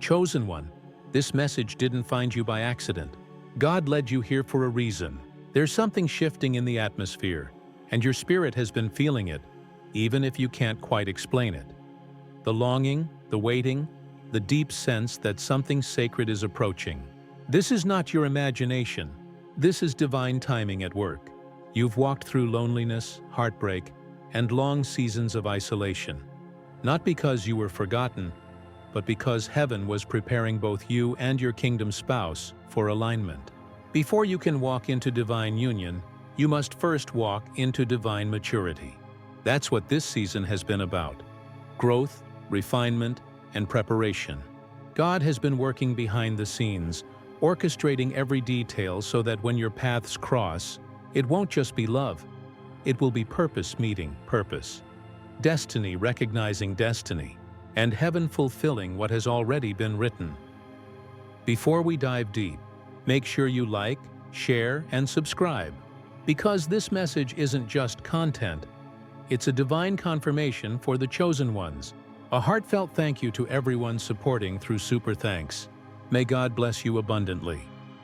Chosen one, this message didn't find you by accident. God led you here for a reason. There's something shifting in the atmosphere, and your spirit has been feeling it, even if you can't quite explain it. The longing, the waiting, the deep sense that something sacred is approaching. This is not your imagination. This is divine timing at work. You've walked through loneliness, heartbreak, and long seasons of isolation. Not because you were forgotten, but because heaven was preparing both you and your kingdom spouse for alignment. Before you can walk into divine union, you must first walk into divine maturity. That's what this season has been about. Growth, refinement, and preparation. God has been working behind the scenes, orchestrating every detail so that when your paths cross, it won't just be love. It will be purpose meeting purpose. Destiny recognizing destiny, and heaven fulfilling what has already been written. Before we dive deep, make sure you like, share, and subscribe, because this message isn't just content. It's a divine confirmation for the chosen ones. A heartfelt thank you to everyone supporting through Super Thanks. May God bless you abundantly.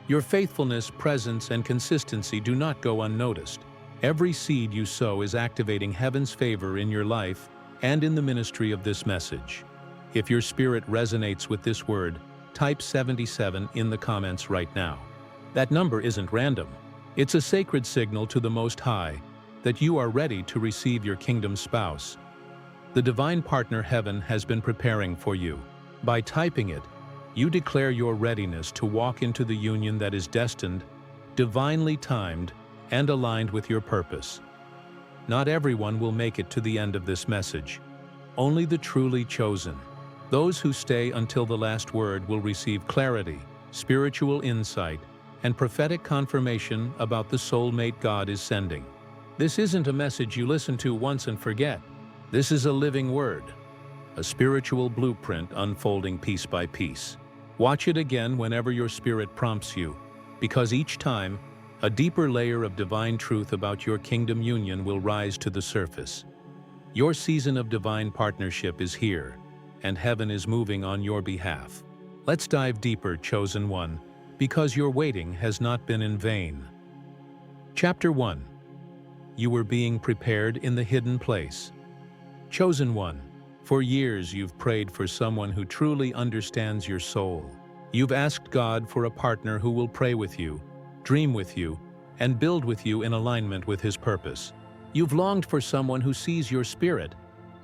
Your faithfulness, presence, and consistency do not go unnoticed. Every seed you sow is activating heaven's favor in your life and in the ministry of this message. If your spirit resonates with this word, type 77 in the comments right now. That number isn't random. It's a sacred signal to the Most High that you are ready to receive your kingdom spouse. The divine partner heaven has been preparing for you. By typing it, you declare your readiness to walk into the union that is destined, divinely timed, and aligned with your purpose. Not everyone will make it to the end of this message. Only the truly chosen. Those who stay until the last word will receive clarity, spiritual insight, and prophetic confirmation about the soulmate God is sending. This isn't a message you listen to once and forget. This is a living word, a spiritual blueprint unfolding piece by piece. Watch it again whenever your spirit prompts you, because each time, a deeper layer of divine truth about your kingdom union will rise to the surface. Your season of divine partnership is here, and heaven is moving on your behalf. Let's dive deeper, chosen one, because your waiting has not been in vain. Chapter 1. You were being prepared in the hidden place. Chosen one, for years you've prayed for someone who truly understands your soul. You've asked God for a partner who will pray with you, dream with you, and build with you in alignment with His purpose. You've longed for someone who sees your spirit,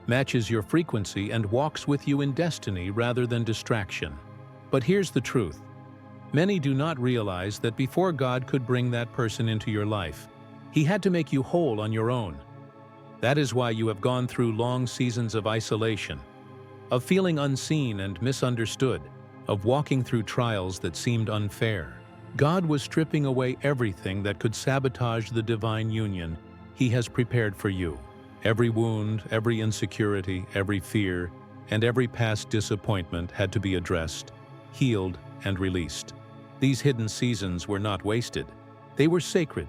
matches your frequency, and walks with you in destiny rather than distraction. But here's the truth. Many do not realize that before God could bring that person into your life, He had to make you whole on your own. That is why you have gone through long seasons of isolation, of feeling unseen and misunderstood, of walking through trials that seemed unfair. God was stripping away everything that could sabotage the divine union He has prepared for you. Every wound, every insecurity, every fear, and every past disappointment had to be addressed, healed, and released. These hidden seasons were not wasted. They were sacred.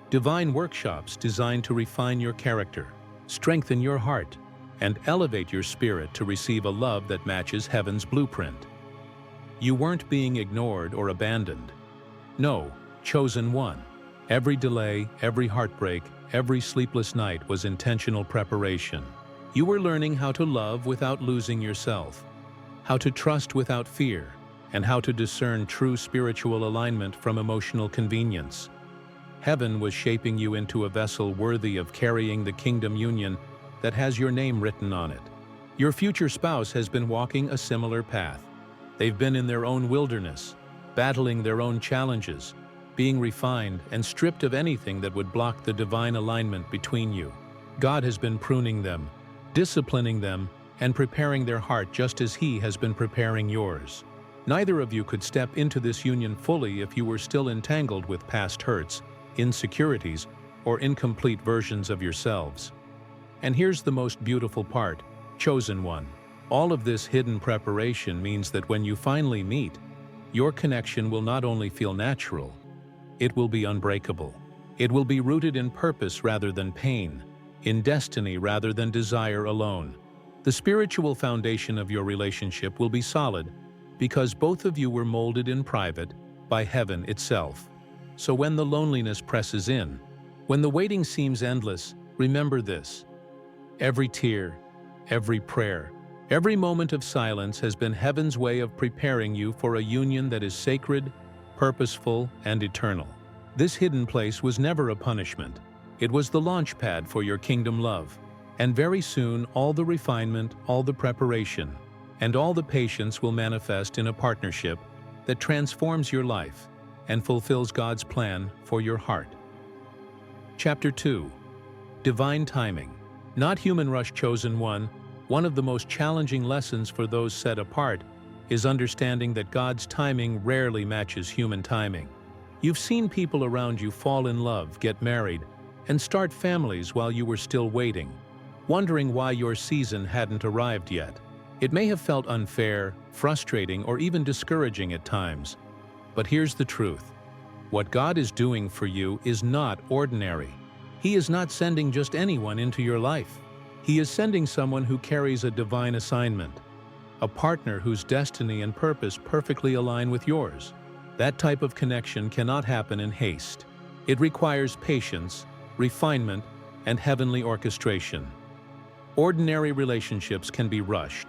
Divine workshops designed to refine your character, strengthen your heart, and elevate your spirit to receive a love that matches heaven's blueprint. You weren't being ignored or abandoned. No, chosen one. Every delay, every heartbreak, every sleepless night was intentional preparation. You were learning how to love without losing yourself, how to trust without fear, and how to discern true spiritual alignment from emotional convenience. Heaven was shaping you into a vessel worthy of carrying the kingdom union that has your name written on it. Your future spouse has been walking a similar path. They've been in their own wilderness, battling their own challenges, being refined and stripped of anything that would block the divine alignment between you. God has been pruning them, disciplining them, and preparing their heart just as He has been preparing yours. Neither of you could step into this union fully if you were still entangled with past hurts, insecurities, or incomplete versions of yourselves. And here's the most beautiful part, chosen one. All of this hidden preparation means that when you finally meet, your connection will not only feel natural, it will be unbreakable. It will be rooted in purpose rather than pain, in destiny rather than desire alone. The spiritual foundation of your relationship will be solid, because both of you were molded in private by heaven itself. So when the loneliness presses in, when the waiting seems endless, remember this: every tear, every prayer, every moment of silence has been heaven's way of preparing you for a union that is sacred, purposeful, and eternal. This hidden place was never a punishment. It was the launch pad for your kingdom love. And very soon, all the refinement, all the preparation, and all the patience will manifest in a partnership that transforms your life and fulfills God's plan for your heart. Chapter 2. Divine Timing. Not human rush, chosen one. One of the most challenging lessons for those set apart is understanding that God's timing rarely matches human timing. You've seen people around you fall in love, get married, and start families while you were still waiting, wondering why your season hadn't arrived yet. It may have felt unfair, frustrating, or even discouraging at times. But here's the truth: what God is doing for you is not ordinary. He is not sending just anyone into your life. He is sending someone who carries a divine assignment, a partner whose destiny and purpose perfectly align with yours. That type of connection cannot happen in haste. It requires patience, refinement, and heavenly orchestration. Ordinary relationships can be rushed.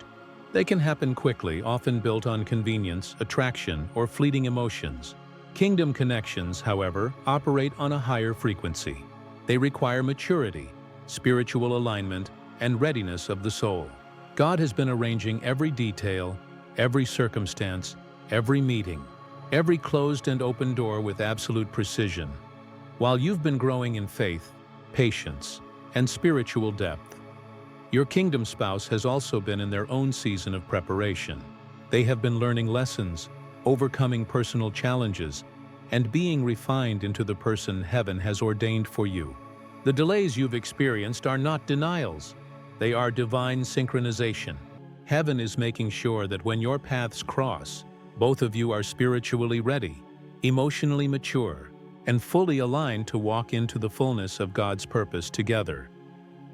They can happen quickly, often built on convenience, attraction, or fleeting emotions. Kingdom connections, however, operate on a higher frequency. They require maturity, spiritual alignment, and readiness of the soul. God has been arranging every detail, every circumstance, every meeting, every closed and open door with absolute precision, while you've been growing in faith, patience, and spiritual depth. Your kingdom spouse has also been in their own season of preparation. They have been learning lessons, overcoming personal challenges, and being refined into the person heaven has ordained for you. The delays you've experienced are not denials. They are divine synchronization. Heaven is making sure that when your paths cross, both of you are spiritually ready, emotionally mature, and fully aligned to walk into the fullness of God's purpose together.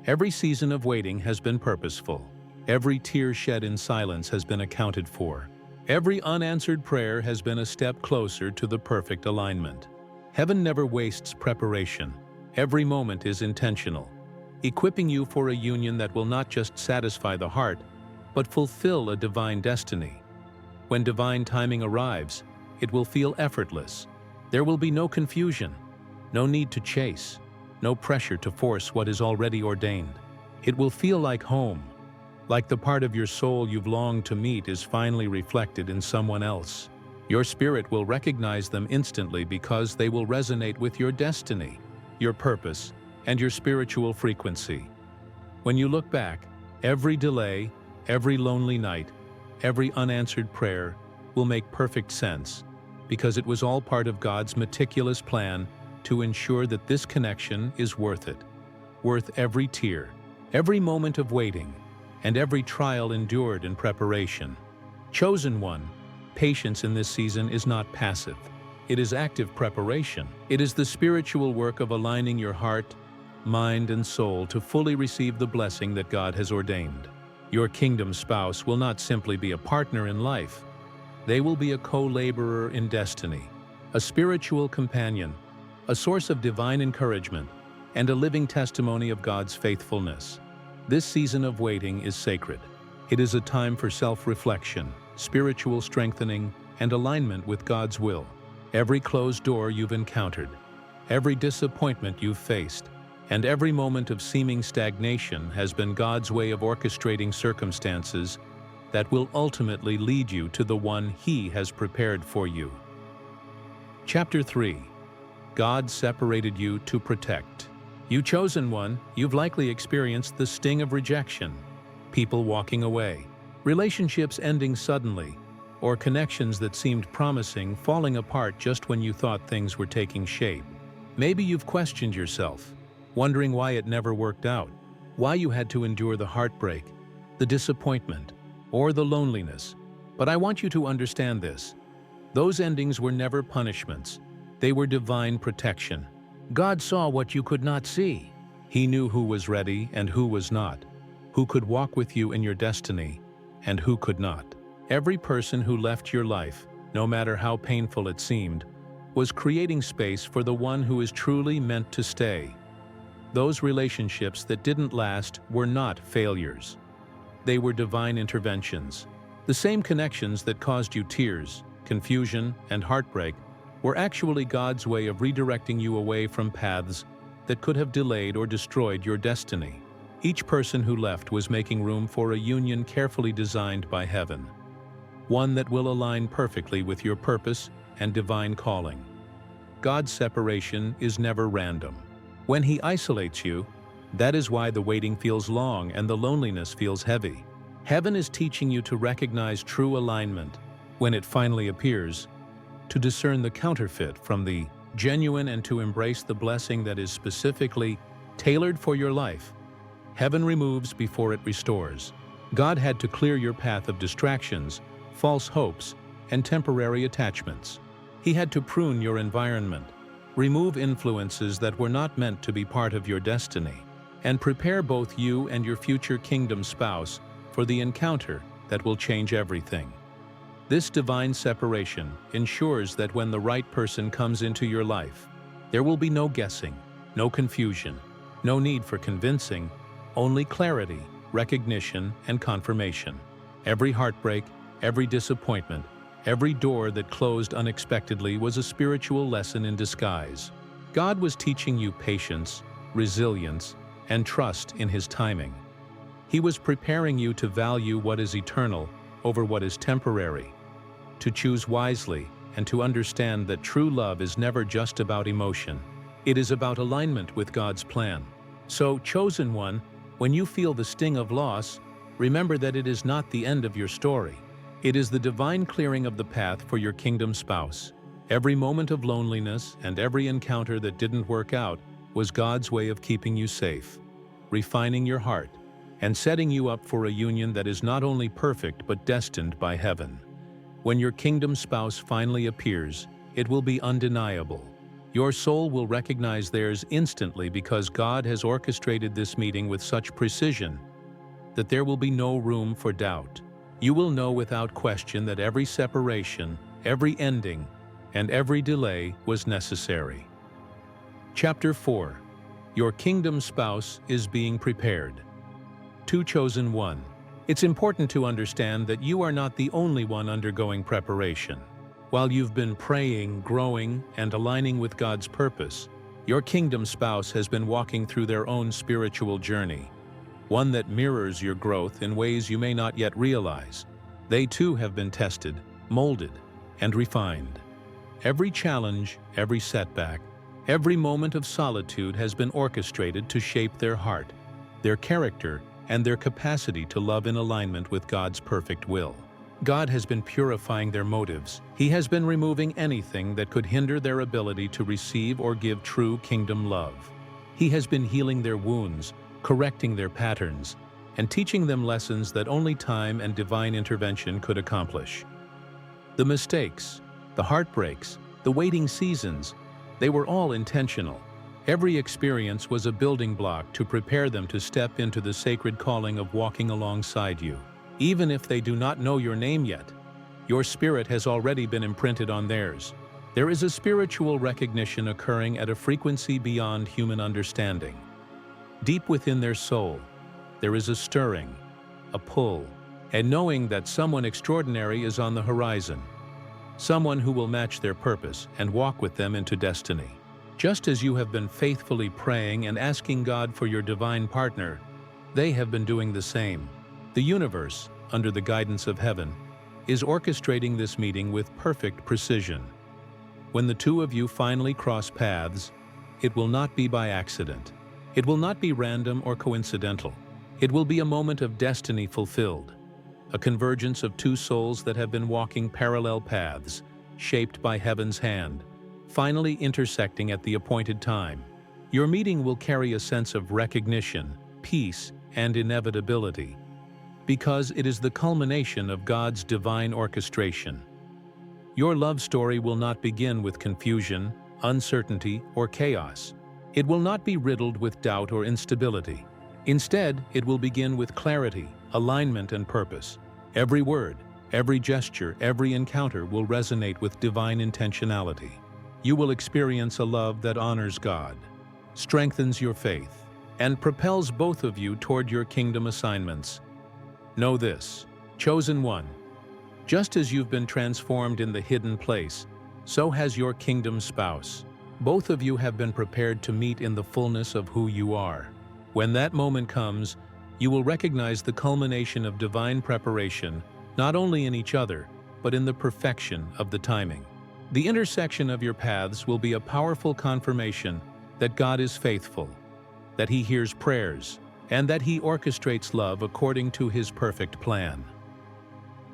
Every season of waiting has been purposeful. Every tear shed in silence has been accounted for. Every unanswered prayer has been a step closer to the perfect alignment. Heaven never wastes preparation. Every moment is intentional, equipping you for a union that will not just satisfy the heart, but fulfill a divine destiny. When divine timing arrives, it will feel effortless. There will be no confusion, no need to chase, no pressure to force what is already ordained. It will feel like home, like the part of your soul you've longed to meet is finally reflected in someone else. Your spirit will recognize them instantly because they will resonate with your destiny, your purpose, and your spiritual frequency. When you look back, every delay, every lonely night, every unanswered prayer will make perfect sense, because it was all part of God's meticulous plan to ensure that this connection is worth it, worth every tear, every moment of waiting, and every trial endured in preparation. Chosen one, patience in this season is not passive. It is active preparation. It is the spiritual work of aligning your heart, mind, and soul to fully receive the blessing that God has ordained. Your kingdom spouse will not simply be a partner in life. They will be a co-laborer in destiny, a spiritual companion, a source of divine encouragement, and a living testimony of God's faithfulness. This season of waiting is sacred. It is a time for self-reflection, spiritual strengthening, and alignment with God's will. Every closed door you've encountered, every disappointment you've faced, and every moment of seeming stagnation has been God's way of orchestrating circumstances that will ultimately lead you to the one He has prepared for you. Chapter 3. God separated you to protect. You chosen one, you've likely experienced the sting of rejection, people walking away, relationships ending suddenly, or connections that seemed promising falling apart just when you thought things were taking shape. Maybe you've questioned yourself, wondering why it never worked out, why you had to endure the heartbreak, the disappointment, or the loneliness. But I want you to understand this. Those endings were never punishments. They were divine protection. God saw what you could not see. He knew who was ready and who was not, who could walk with you in your destiny and who could not. Every person who left your life, no matter how painful it seemed, was creating space for the one who is truly meant to stay. Those relationships that didn't last were not failures. They were divine interventions. The same connections that caused you tears, confusion, and heartbreak were actually God's way of redirecting you away from paths that could have delayed or destroyed your destiny. Each person who left was making room for a union carefully designed by heaven, one that will align perfectly with your purpose and divine calling. God's separation is never random. When He isolates you, that is why the waiting feels long and the loneliness feels heavy. Heaven is teaching you to recognize true alignment when it finally appears, to discern the counterfeit from the genuine, and to embrace the blessing that is specifically tailored for your life. Heaven removes before it restores. God had to clear your path of distractions, false hopes, and temporary attachments. He had to prune your environment, remove influences that were not meant to be part of your destiny, and prepare both you and your future kingdom spouse for the encounter that will change everything. This divine separation ensures that when the right person comes into your life, there will be no guessing, no confusion, no need for convincing, only clarity, recognition, and confirmation. Every heartbreak, every disappointment, every door that closed unexpectedly was a spiritual lesson in disguise. God was teaching you patience, resilience, and trust in His timing. He was preparing you to value what is eternal over what is temporary, to choose wisely, and to understand that true love is never just about emotion. It is about alignment with God's plan. So, chosen one, when you feel the sting of loss, remember that it is not the end of your story. It is the divine clearing of the path for your kingdom spouse. Every moment of loneliness and every encounter that didn't work out was God's way of keeping you safe, refining your heart, and setting you up for a union that is not only perfect but destined by heaven. When your kingdom spouse finally appears, it will be undeniable. Your soul will recognize theirs instantly because God has orchestrated this meeting with such precision that there will be no room for doubt. You will know without question that every separation, every ending, and every delay was necessary. Chapter 4. Your kingdom spouse is being prepared. To chosen one. It's important to understand that you are not the only one undergoing preparation. While you've been praying, growing, and aligning with God's purpose, your kingdom spouse has been walking through their own spiritual journey, one that mirrors your growth in ways you may not yet realize. They too have been tested, molded, and refined. Every challenge, every setback, every moment of solitude has been orchestrated to shape their heart, their character, and their capacity to love in alignment with God's perfect will. God has been purifying their motives. He has been removing anything that could hinder their ability to receive or give true kingdom love. He has been healing their wounds, correcting their patterns, and teaching them lessons that only time and divine intervention could accomplish. The mistakes, the heartbreaks, the waiting seasons, they were all intentional. Every experience was a building block to prepare them to step into the sacred calling of walking alongside you. Even if they do not know your name yet, your spirit has already been imprinted on theirs. There is a spiritual recognition occurring at a frequency beyond human understanding. Deep within their soul, there is a stirring, a pull, and knowing that someone extraordinary is on the horizon, someone who will match their purpose and walk with them into destiny. Just as you have been faithfully praying and asking God for your divine partner, they have been doing the same. The universe, under the guidance of heaven, is orchestrating this meeting with perfect precision. When the two of you finally cross paths, it will not be by accident. It will not be random or coincidental. It will be a moment of destiny fulfilled, a convergence of two souls that have been walking parallel paths, shaped by heaven's hand, finally intersecting at the appointed time. Your meeting will carry a sense of recognition, peace, and inevitability, because it is the culmination of God's divine orchestration. Your love story will not begin with confusion, uncertainty, or chaos. It will not be riddled with doubt or instability. Instead, it will begin with clarity, alignment, and purpose. Every word, Every gesture, every encounter will resonate with divine intentionality. You will experience a love that honors God, strengthens your faith, and propels both of you toward your kingdom assignments. Know this, chosen one, just as you've been transformed in the hidden place, so has your kingdom spouse. Both of you have been prepared to meet in the fullness of who you are. When that moment comes, you will recognize the culmination of divine preparation, not only in each other, but in the perfection of the timing. The intersection of your paths will be a powerful confirmation that God is faithful, that He hears prayers, and that He orchestrates love according to His perfect plan.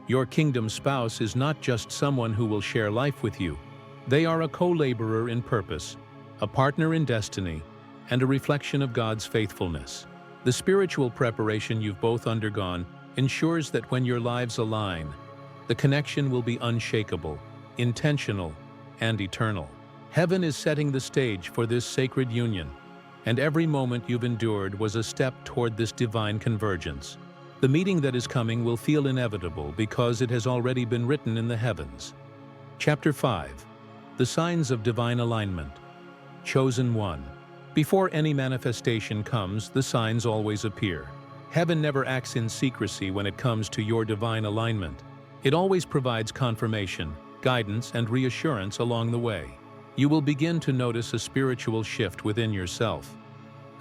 Your kingdom spouse is not just someone who will share life with you. They are a co-laborer in purpose, a partner in destiny, and a reflection of God's faithfulness. The spiritual preparation you've both undergone ensures that when your lives align, the connection will be unshakable, intentional, and eternal. Heaven is setting the stage for this sacred union, and every moment you've endured was a step toward this divine convergence. The meeting that is coming will feel inevitable because it has already been written in the heavens. Chapter 5. The Signs of Divine Alignment. Chosen one. Before any manifestation comes, the signs always appear. Heaven never acts in secrecy when it comes to your divine alignment. It always provides confirmation, guidance, and reassurance along the way. You will begin to notice a spiritual shift within yourself,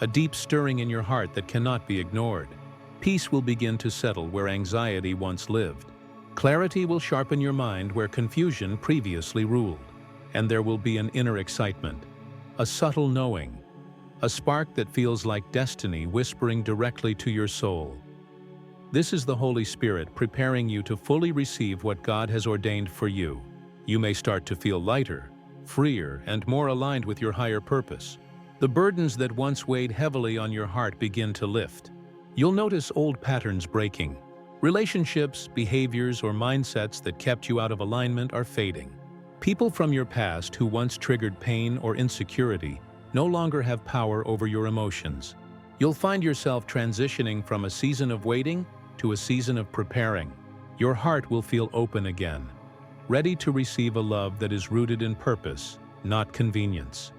a deep stirring in your heart that cannot be ignored. Peace will begin to settle where anxiety once lived. Clarity will sharpen your mind where confusion previously ruled. And there will be an inner excitement, a subtle knowing, a spark that feels like destiny whispering directly to your soul. This is the Holy Spirit preparing you to fully receive what God has ordained for you. You may start to feel lighter, freer, and more aligned with your higher purpose. The burdens that once weighed heavily on your heart begin to lift. You'll notice old patterns breaking. Relationships, behaviors, or mindsets that kept you out of alignment are fading. People from your past who once triggered pain or insecurity no longer have power over your emotions. You'll find yourself transitioning from a season of waiting to a season of preparing. Your heart will feel open again, ready to receive a love that is rooted in purpose, not convenience.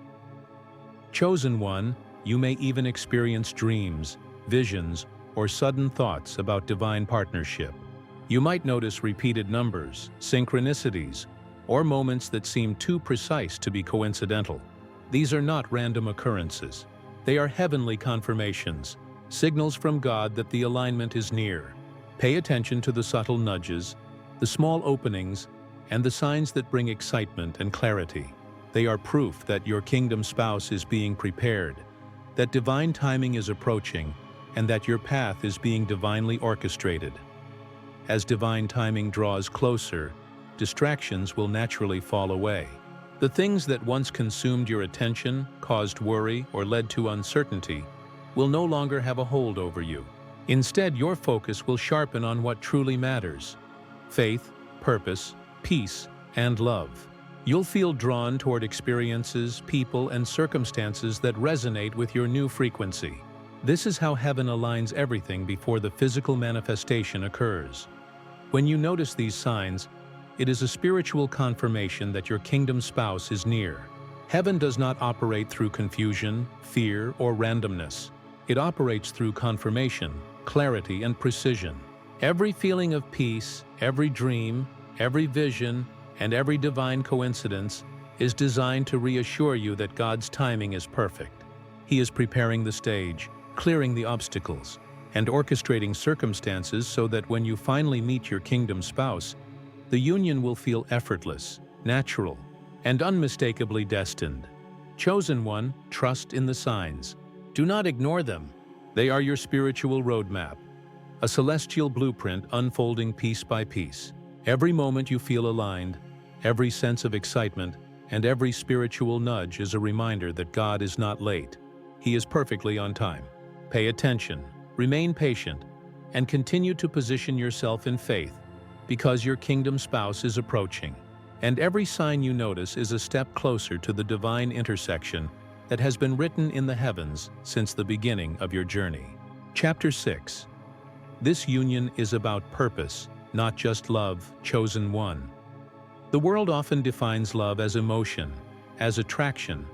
Chosen one, you may even experience dreams, visions, or sudden thoughts about divine partnership. You might notice repeated numbers, synchronicities, or moments that seem too precise to be coincidental. These are not random occurrences. They are heavenly confirmations, signals from God that the alignment is near. Pay attention to the subtle nudges, the small openings, and the signs that bring excitement and clarity. They are proof that your kingdom spouse is being prepared, that divine timing is approaching, and that your path is being divinely orchestrated. As divine timing draws closer, distractions will naturally fall away. The things that once consumed your attention, caused worry, or led to uncertainty will no longer have a hold over you. Instead, your focus will sharpen on what truly matters: faith, purpose, peace, and love. You'll feel drawn toward experiences, people, and circumstances that resonate with your new frequency. This is how heaven aligns everything before the physical manifestation occurs. When you notice these signs, it is a spiritual confirmation that your kingdom spouse is near. Heaven does not operate through confusion, fear, or randomness. It operates through confirmation, clarity, and precision. Every feeling of peace, every dream, every vision, and every divine coincidence is designed to reassure you that God's timing is perfect. He is preparing the stage, clearing the obstacles, and orchestrating circumstances so that when you finally meet your kingdom spouse, the union will feel effortless, natural, and unmistakably destined. Chosen one, trust in the signs. Do not ignore them. They are your spiritual roadmap, a celestial blueprint unfolding piece by piece. Every moment you feel aligned, every sense of excitement, and every spiritual nudge is a reminder that God is not late. He is perfectly on time. Pay attention, remain patient, and continue to position yourself in faith, because your kingdom spouse is approaching. And every sign you notice is a step closer to the divine intersection that has been written in the heavens since the beginning of your journey. Chapter 6. This union is about purpose, not just love, chosen one. The world often defines love as emotion, as attraction,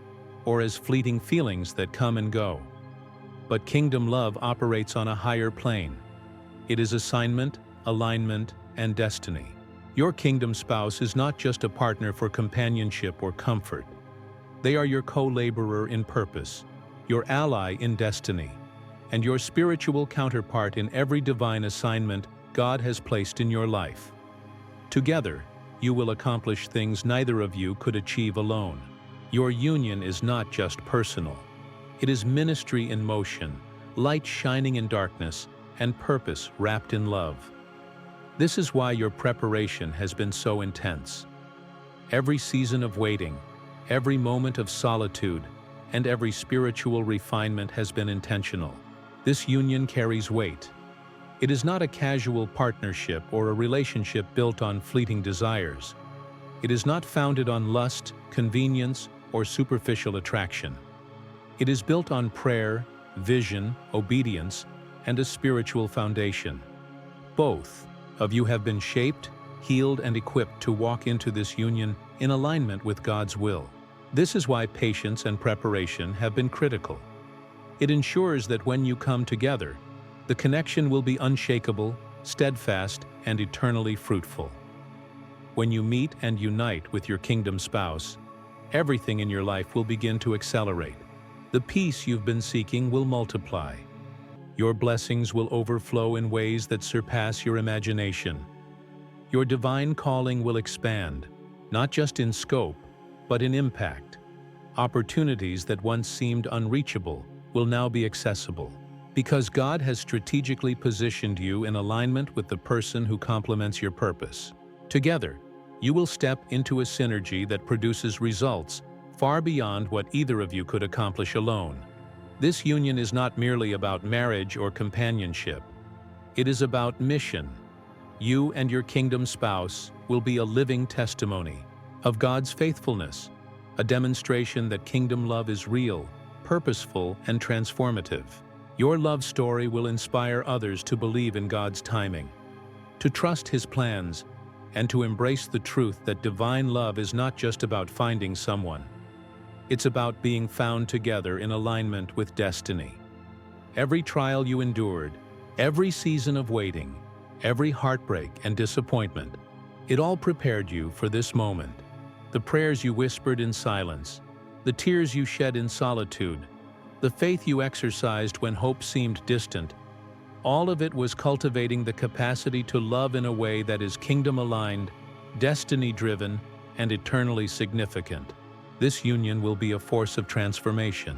or as fleeting feelings that come and go. But kingdom love operates on a higher plane. It is assignment, alignment, and destiny. Your kingdom spouse is not just a partner for companionship or comfort. They are your co-laborer in purpose, your ally in destiny, and your spiritual counterpart in every divine assignment God has placed in your life. Together, you will accomplish things neither of you could achieve alone. Your union is not just personal. It is ministry in motion, light shining in darkness, and purpose wrapped in love. This is why your preparation has been so intense. Every season of waiting, every moment of solitude, and every spiritual refinement has been intentional. This union carries weight. It is not a casual partnership or a relationship built on fleeting desires. It is not founded on lust, convenience, or superficial attraction. It is built on prayer, vision, obedience, and a spiritual foundation. Both of you have been shaped, healed, and equipped to walk into this union in alignment with God's will. This is why patience and preparation have been critical. It ensures that when you come together, the connection will be unshakable, steadfast, and eternally fruitful. When you meet and unite with your kingdom spouse, everything in your life will begin to accelerate. The peace you've been seeking will multiply. Your blessings will overflow in ways that surpass your imagination. Your divine calling will expand, not just in scope, but in impact. Opportunities that once seemed unreachable will now be accessible, because God has strategically positioned you in alignment with the person who complements your purpose. Together, you will step into a synergy that produces results far beyond what either of you could accomplish alone. This union is not merely about marriage or companionship. It is about mission. You and your kingdom spouse will be a living testimony of God's faithfulness, a demonstration that kingdom love is real, purposeful, and transformative. Your love story will inspire others to believe in God's timing, to trust His plans, and to embrace the truth that divine love is not just about finding someone. It's about being found together in alignment with destiny. Every trial you endured, every season of waiting, every heartbreak and disappointment, it all prepared you for this moment. The prayers you whispered in silence, the tears you shed in solitude, the faith you exercised when hope seemed distant, all of it was cultivating the capacity to love in a way that is kingdom-aligned, destiny-driven, and eternally significant. This union will be a force of transformation.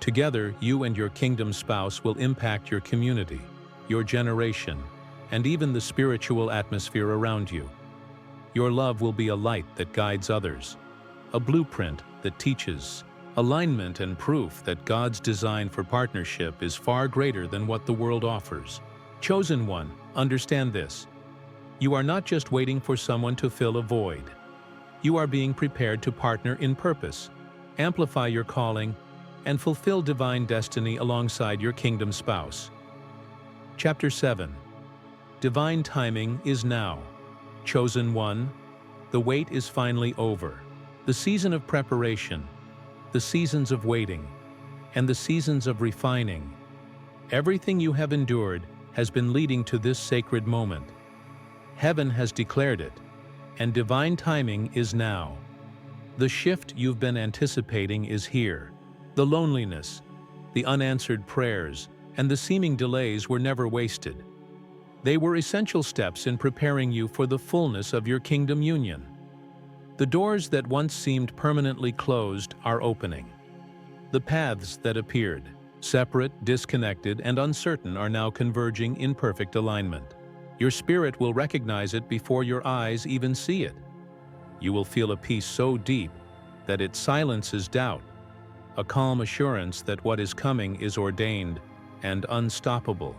Together, you and your kingdom spouse will impact your community, your generation, and even the spiritual atmosphere around you. Your love will be a light that guides others, a blueprint that teaches, alignment and proof that God's design for partnership is far greater than what the world offers. Chosen one, understand this. You are not just waiting for someone to fill a void. You are being prepared to partner in purpose, amplify your calling, and fulfill divine destiny alongside your kingdom spouse. Chapter 7. Divine timing is now. Chosen one, the wait is finally over. The season of preparation, the seasons of waiting, and the seasons of refining. Everything you have endured has been leading to this sacred moment. Heaven has declared it, and divine timing is now. The shift you've been anticipating is here. The loneliness, the unanswered prayers, and the seeming delays were never wasted. They were essential steps in preparing you for the fullness of your kingdom union. The doors that once seemed permanently closed are opening. The paths that appeared, separate, disconnected, and uncertain, are now converging in perfect alignment. Your spirit will recognize it before your eyes even see it. You will feel a peace so deep that it silences doubt, a calm assurance that what is coming is ordained and unstoppable.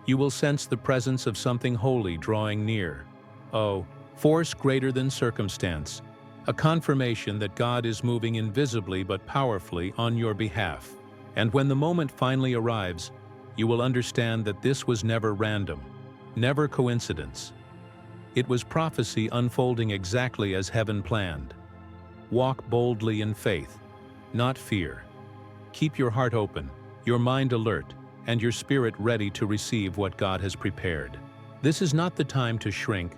You will sense the presence of something holy drawing near. Oh, force greater than circumstance, a confirmation that God is moving invisibly but powerfully on your behalf. And when the moment finally arrives, you will understand that this was never random. never coincidence. It was prophecy unfolding exactly as heaven planned. Walk boldly in faith, not fear. Keep your heart open, your mind alert, and your spirit ready to receive what God has prepared. This is not the time to shrink,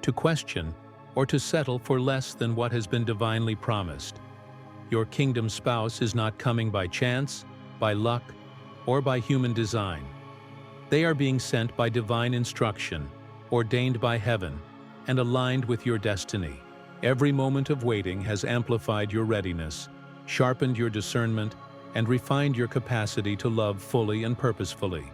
to question, or to settle for less than what has been divinely promised. Your kingdom spouse is not coming by chance, by luck, or by human design. They are being sent by divine instruction, ordained by heaven, and aligned with your destiny. Every moment of waiting has amplified your readiness, sharpened your discernment, and refined your capacity to love fully and purposefully.